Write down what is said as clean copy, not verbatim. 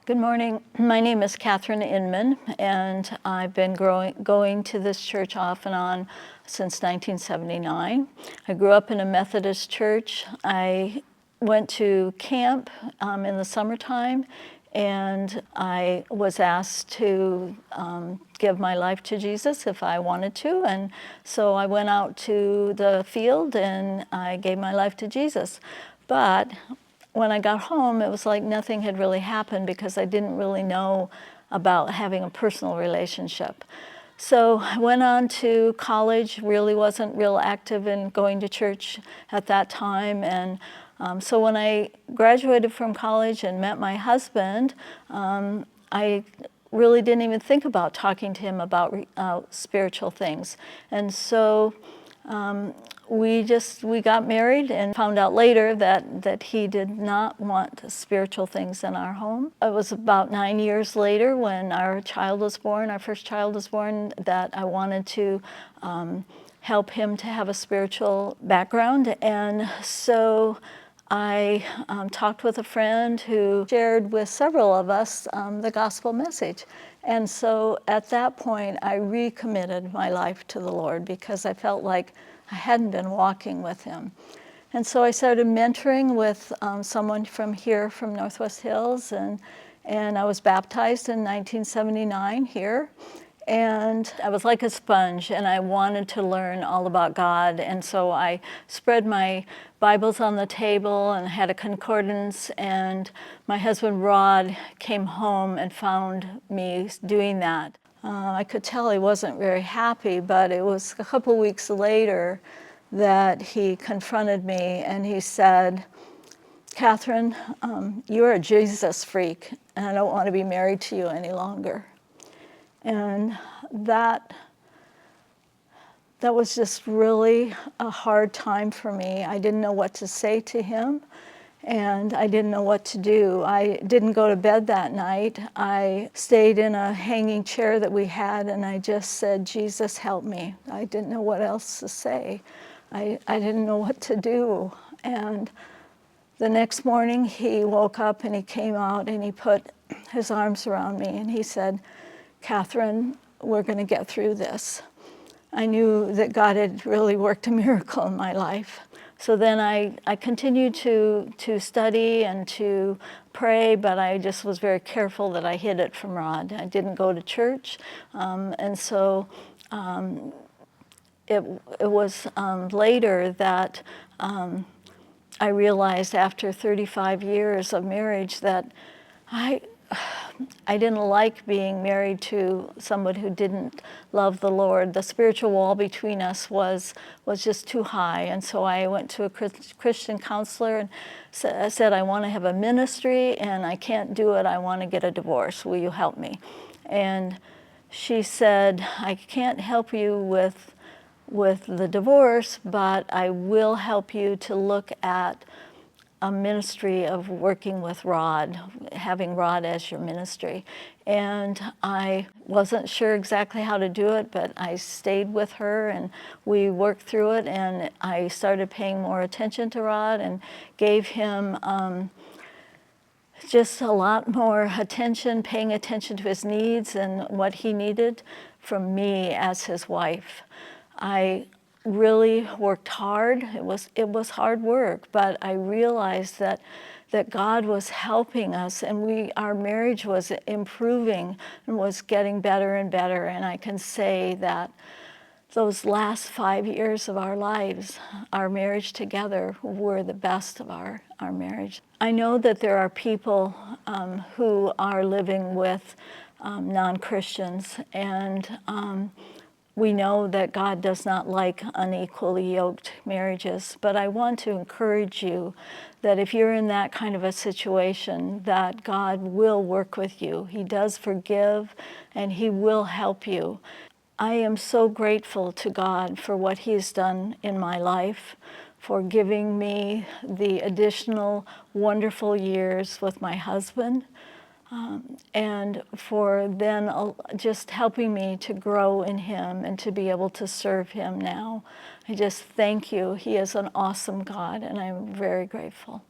Good morning. My name is Katherine Inman, and I've been going to this church off and on since 1979. I grew up in a Methodist church. I went to camp in the summertime, and I was asked to give my life to Jesus if I wanted to, and so I went out to the field and I gave my life to Jesus. But when I got home, it was like nothing had really happened because I didn't really know about having a personal relationship. So I went on to college, really wasn't real active in going to church at that time. And so when I graduated from college and met my husband, I really didn't even think about talking to him about spiritual things. And so we got married and found out later that he did not want spiritual things in our home. It was about 9 years later when our child was born, our first child was born, that I wanted to help him to have a spiritual background. And so I talked with a friend who shared with several of us the gospel message. And so at that point, I recommitted my life to the Lord because I felt like I hadn't been walking with him. And so I started mentoring with someone from here, from Northwest Hills, and I was baptized in 1979 here. And I was like a sponge, and I wanted to learn all about God. And so I spread my Bibles on the table and had a concordance, and my husband Rod came home and found me doing that. I could tell he wasn't very happy, but it was a couple weeks later that he confronted me and he said, "Katherine, you're a Jesus freak, and I don't want to be married to you any longer." And that was just really a hard time for me. I didn't know what to say to him, and I didn't know what to do. I didn't go to bed that night. I stayed in a hanging chair that we had, and I just said, "Jesus, help me." I didn't know what else to say. I didn't know what to do. And the next morning, he woke up and he came out and he put his arms around me and he said, "Katherine, we're going to get through this." I knew that God had really worked a miracle in my life. So then I continued to study and to pray, but I just was very careful that I hid it from Rod. I didn't go to church, and so it was later that I realized after 35 years of marriage that I didn't like being married to someone who didn't love the Lord. The spiritual wall between us was just too high. And so I went to a Christian counselor and said, "I want to have a ministry and I can't do it. I want to get a divorce. Will you help me?" And she said, "I can't help you with the divorce, but I will help you to look at a ministry of working with Rod, having Rod as your ministry." And I wasn't sure exactly how to do it, but I stayed with her and we worked through it, and I started paying more attention to Rod and gave him just a lot more attention, paying attention to his needs and what he needed from me as his wife. I really worked hard. It was hard work, but I realized that God was helping us, and our marriage was improving and was getting better and better. And I can say that those last 5 years of our lives, our marriage together, were the best of our marriage. I know that there are people who are living with non-Christians, and we know that God does not like unequally yoked marriages, but I want to encourage you that if you're in that kind of a situation, that God will work with you. He does forgive, and He will help you. I am so grateful to God for what He's done in my life, for giving me the additional wonderful years with my husband, and for then just helping me to grow in Him and to be able to serve Him now. I just thank you. He is an awesome God, and I'm very grateful.